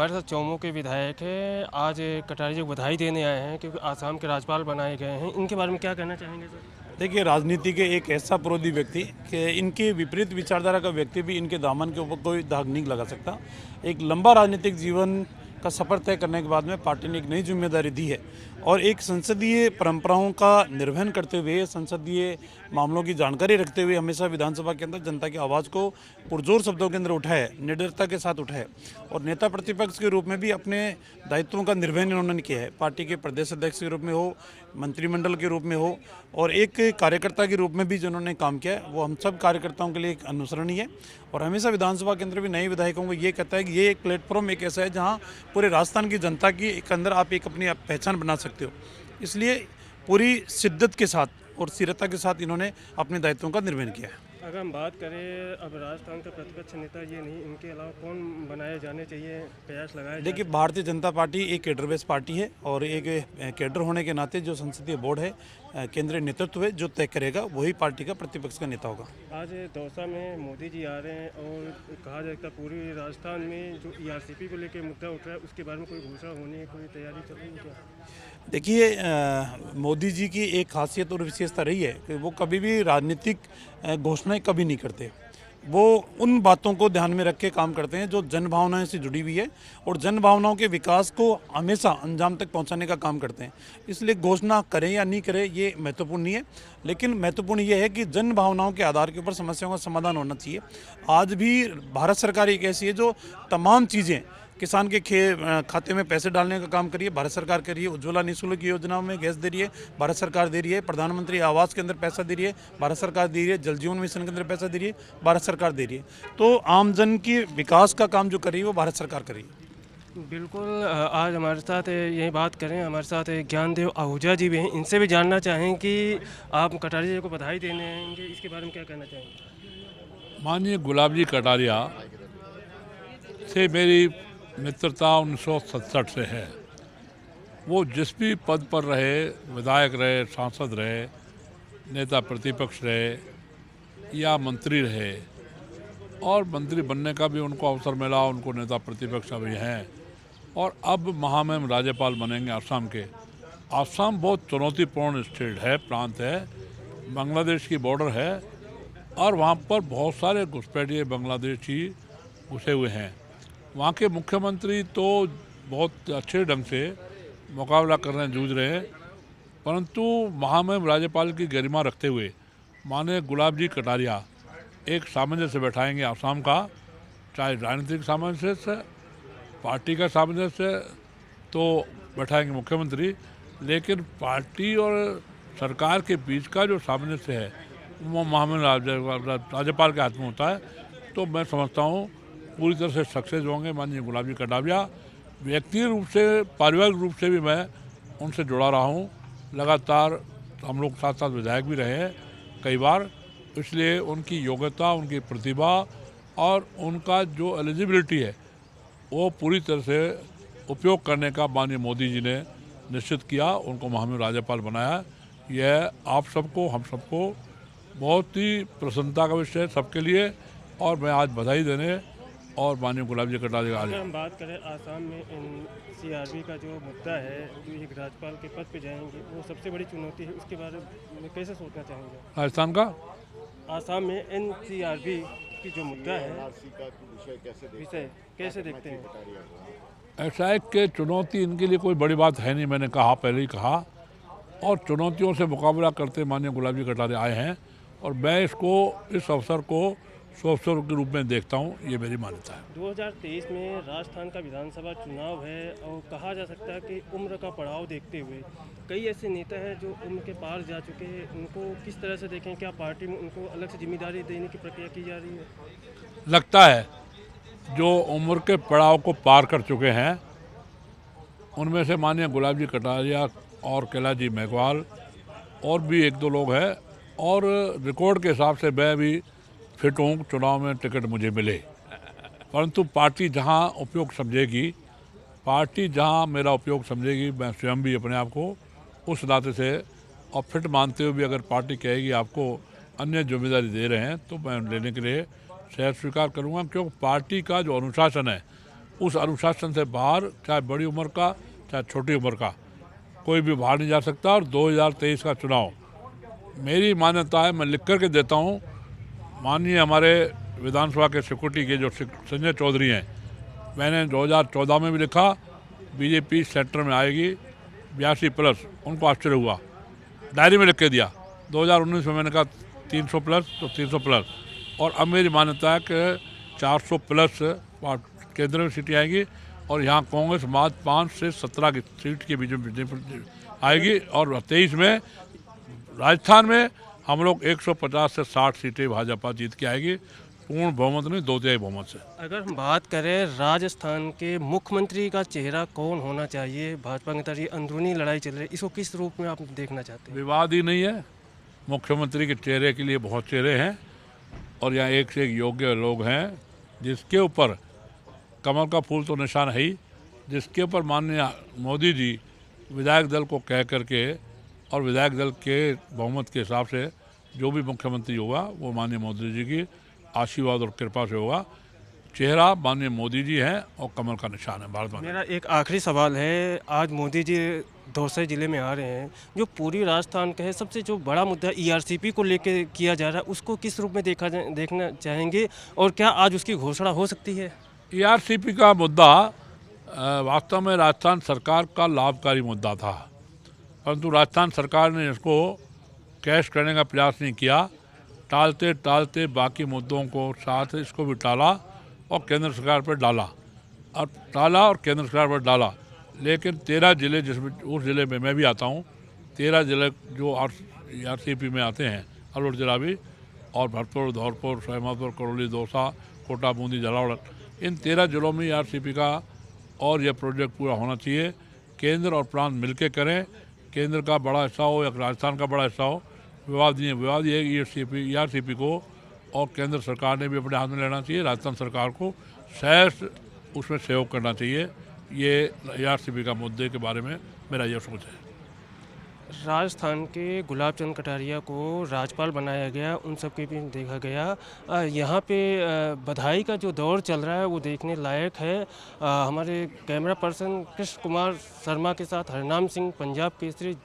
हमारे साथ चौमू के विधायक हैं। आज कटारिया जी को बधाई देने आए हैं क्योंकि आसाम के राज्यपाल बनाए गए हैं। इनके बारे में क्या कहना चाहेंगे सर? देखिए, राजनीति के एक ऐसा प्रोधी व्यक्ति कि इनके विपरीत विचारधारा का व्यक्ति भी इनके दामन के ऊपर कोई दाग नहीं लगा सकता। एक लंबा राजनीतिक जीवन का सफ़र तय करने के बाद में पार्टी ने एक नई जिम्मेदारी दी है और एक संसदीय परंपराओं का निर्वहन करते हुए, संसदीय मामलों की जानकारी रखते हुए हमेशा विधानसभा के अंदर जनता की आवाज़ को पुरजोर शब्दों के अंदर उठाया, निडरता के साथ उठाया और नेता प्रतिपक्ष के रूप में भी अपने दायित्वों का निर्वहन इन्होंने किया है। पार्टी के प्रदेश अध्यक्ष के रूप में हो, मंत्रिमंडल के रूप में हो और एक कार्यकर्ता के रूप में भी जिन्होंने काम किया है, वो हम सब कार्यकर्ताओं के लिए एक अनुसरणीय है। और हमेशा विधानसभा के अंदर भी नए विधायकों को ये कहता है कि ये एक प्लेटफॉर्म एक ऐसा है जहाँ पूरे राजस्थान की जनता की एक अंदर आप एक अपनी पहचान बना सकते हो। इसलिए पूरी शिद्दत के साथ और स्थिरता के साथ इन्होंने अपने दायित्वों का निर्वहन किया है। अगर हम बात करें अब राजस्थान का प्रतिपक्ष नेता ये नहीं, इनके अलावा कौन बनाए जाने चाहिए, प्रयास लगाए? देखिए, भारतीय जनता पार्टी एक कैडर बेस्ड पार्टी है और एक कैडर होने के नाते जो संसदीय बोर्ड है, केंद्रीय नेतृत्व है, जो तय करेगा वही पार्टी का प्रतिपक्ष का नेता होगा। आज दौसा में मोदी जी आ रहे हैं और कहा जाता है पूरी राजस्थान में जो ईआरसीपी को लेकर मुद्दा उठ रहा है उसके बारे में कोई घोषणा होने की कोई तैयारी चल रही है क्या? देखिए, मोदी जी की एक खासियत और विशेषता रही है कि वो कभी भी राजनीतिक घोषणाएं कभी नहीं करते। वो उन बातों को ध्यान में रख के काम करते हैं जो जन भावनाओं से जुड़ी हुई है और जन भावनाओं के विकास को हमेशा अंजाम तक पहुंचाने का काम करते हैं। इसलिए घोषणा करें या नहीं करें ये महत्वपूर्ण नहीं है, लेकिन महत्वपूर्ण ये है कि जन भावनाओं के आधार के ऊपर समस्याओं का समाधान होना चाहिए। आज भी भारत सरकार एक ऐसी है जो तमाम चीज़ें किसान के खाते में पैसे डालने का काम करिए, भारत सरकार कर रही है। उज्ज्वला निःशुल्क योजनाओं में गैस दे रही है, भारत सरकार दे रही है। प्रधानमंत्री आवास के अंदर पैसा दे रही है, भारत सरकार दे रही है। जल जीवन मिशन के अंदर पैसा दे रही है, भारत सरकार दे रही है। तो आम जन की विकास का काम जो कर रही है वो भारत सरकार कर रही है। बिल्कुल। आज हमारे साथ यही बात करें, हमारे साथ ज्ञानदेव आहूजा जी भी हैं। इनसे भी जानना चाहें कि आप कटारिया जी को बधाई देने आएंगे, इसके बारे में क्या कहना चाहेंगे? माननीय गुलाब जी कटारिया से मेरी मित्रता 1967 से है। वो जिस भी पद पर रहे, विधायक रहे, सांसद रहे, नेता प्रतिपक्ष रहे या मंत्री रहे, और मंत्री बनने का भी उनको अवसर मिला, उनको नेता प्रतिपक्ष अभी हैं और अब महामहिम राज्यपाल बनेंगे आसाम के। आसाम बहुत चुनौतीपूर्ण स्टेट है, प्रांत है, बांग्लादेश की बॉर्डर है और वहाँ पर बहुत सारे घुसपैठिए बांग्लादेशी घुसे हुए हैं। वहाँ के मुख्यमंत्री तो बहुत अच्छे ढंग से मुकाबला करने जूझ रहे हैं, परंतु महामहिम राज्यपाल की गरिमा रखते हुए माननीय गुलाब जी कटारिया एक सामंजस्य बैठाएंगे आसाम का, चाहे राजनीतिक सामंजस्य, पार्टी का सामंजस्य तो बैठाएंगे मुख्यमंत्री, लेकिन पार्टी और सरकार के बीच का जो सामंजस्य है वो महामहिम राज्यपाल के हाथ में होता है। तो मैं समझता हूँ पूरी तरह से सक्सेस होंगे माननीय गुलाब जी कटारिया। व्यक्तिगत रूप से, पारिवारिक रूप से भी मैं उनसे जुड़ा रहा हूँ, लगातार हम लोग साथ साथ विधायक भी रहे हैं कई बार, इसलिए उनकी योग्यता, उनकी प्रतिभा और उनका जो एलिजिबिलिटी है वो पूरी तरह से उपयोग करने का माननीय मोदी जी ने निश्चित किया, उनको महामहिम राज्यपाल बनाया। यह आप सबको, हम सबको बहुत ही प्रसन्नता का विषय है सबके लिए और मैं आज बधाई देने और माननीय गुलाब जी कटारिया अगर हम बात करें आसाम में एनसीआरबी का जो मुद्दा है, जो एक राज्यपाल के पद पे जाएंगे, वो सबसे बड़ी चुनौती है, उसके बारे में कैसे सोचना चाहेंगे? राजस्थान का आसाम में एनसीआरबी की जो मुद्दा है, विषय कैसे देखते हैं? ऐसा है कि चुनौती इनके लिए कोई बड़ी बात है नहीं, मैंने कहा, पहले ही कहा, और चुनौतियों से मुकाबला करते माननीय गुलाब जी कटारिया आए हैं और मैं इस अवसर को अवसर के रूप में देखता हूँ, ये मेरी मान्यता है। 2023 में राजस्थान का विधानसभा चुनाव है और कहा जा सकता है कि उम्र का पड़ाव देखते हुए कई ऐसे नेता हैं जो उम्र के पार जा चुके हैं, उनको किस तरह से देखें? क्या पार्टी में उनको अलग से जिम्मेदारी देने की प्रक्रिया की जा रही है? लगता है जो उम्र के पड़ाव को पार कर चुके हैं उनमें से माननीय गुलाब जी कटारिया और कैलाश जी मेघवाल और भी एक दो लोग हैं, और रिकॉर्ड के हिसाब से मैं भी फिट हूँ, चुनाव में टिकट मुझे मिले, परंतु पार्टी जहाँ उपयोग समझेगी, पार्टी जहाँ मेरा उपयोग समझेगी, मैं स्वयं भी अपने आप को उस नाते से और फिट मानते हुए भी अगर पार्टी कहेगी आपको अन्य जिम्मेदारी दे रहे हैं तो मैं लेने के लिए शायद स्वीकार करूँगा, क्योंकि पार्टी का जो अनुशासन है उस अनुशासन से बाहर चाहे बड़ी उम्र का चाहे छोटी उम्र का कोई भी बाहर नहीं जा सकता। और 2023 का चुनाव मेरी मान्यता है, मैं लिख कर के देता हूँ, माननीय हमारे विधानसभा के सिक्योरिटी के जो संजय चौधरी हैं, मैंने 2014 में भी लिखा बीजेपी सेंटर में आएगी 82+, उनको आश्चर्य हुआ, डायरी में लिख के दिया। 2019 में मैंने कहा 300+ तो 300+, और अब मेरी मान्यता है कि 400+ केंद्र में सीटें आएंगी और यहाँ कांग्रेस मात्र 5 से 17 की सीट के बीच में आएगी। और 23 में राजस्थान में हम लोग 150 से 60 सीटें भाजपा जीत के आएगी, पूर्ण बहुमत नहीं 2/3 बहुमत से। अगर हम बात करें राजस्थान के मुख्यमंत्री का चेहरा कौन होना चाहिए, भाजपा के तरह अंदरूनी लड़ाई चल रही है, इसको किस रूप में आप देखना चाहते हैं? विवाद ही नहीं है, मुख्यमंत्री के चेहरे के लिए बहुत चेहरे हैं और यहाँ एक से एक योग्य लोग हैं जिसके ऊपर कमल का फूल तो निशान है ही, जिसके ऊपर माननीय मोदी जी विधायक दल को कह करके और विधायक दल के बहुमत के हिसाब से जो भी मुख्यमंत्री होगा वो माननीय मोदी जी की आशीर्वाद और कृपा से होगा। चेहरा माननीय मोदी जी हैं और कमल का निशान है भारत। मेरा एक आखिरी सवाल है, आज मोदी जी दौसा जिले में आ रहे हैं, जो पूरी राजस्थान का है, सबसे जो बड़ा मुद्दा ERCP को लेकर किया जा रहा है, उसको किस रूप में देखना चाहेंगे और क्या आज उसकी घोषणा हो सकती है? ERCP का मुद्दा वास्तव में राजस्थान सरकार का लाभकारी मुद्दा था, परंतु राजस्थान सरकार ने इसको कैश करने का प्रयास नहीं किया। टालते टालते बाकी मुद्दों को साथ इसको भी टाला और केंद्र सरकार पर डाला और केंद्र सरकार पर डाला। लेकिन 13 जिले, जिसमें उस ज़िले में मैं भी आता हूँ, 13 जिले जो ERCP में आते हैं, अलवर जिला भी, और भरतपुर, धौलपुर, सहमतपुर, करौली, दौसा, कोटा, बूंदी, झालावाड़, इन 13 जिलों में ERCP का और यह प्रोजेक्ट पूरा होना चाहिए। केंद्र और प्रांत मिलकर करें, केंद्र का बड़ा हिस्सा हो या राजस्थान का बड़ा हिस्सा हो, विवाद नहीं है। विवाद ये ERCP को और केंद्र सरकार ने भी अपने हाथ में लेना चाहिए, राजस्थान सरकार को सहर्ष उसमें सहयोग करना चाहिए। ये ERCP का मुद्दे के बारे में मेरा ये सोच है। राजस्थान के गुलाब चंद कटारिया को राज्यपाल बनाया गया, उन सब के भी देखा गया। यहाँ पे बधाई का जो दौर चल रहा है वो देखने लायक है। हमारे कैमरा पर्सन कृष्ण कुमार शर्मा के साथ हरनाम सिंह, पंजाब केसरी।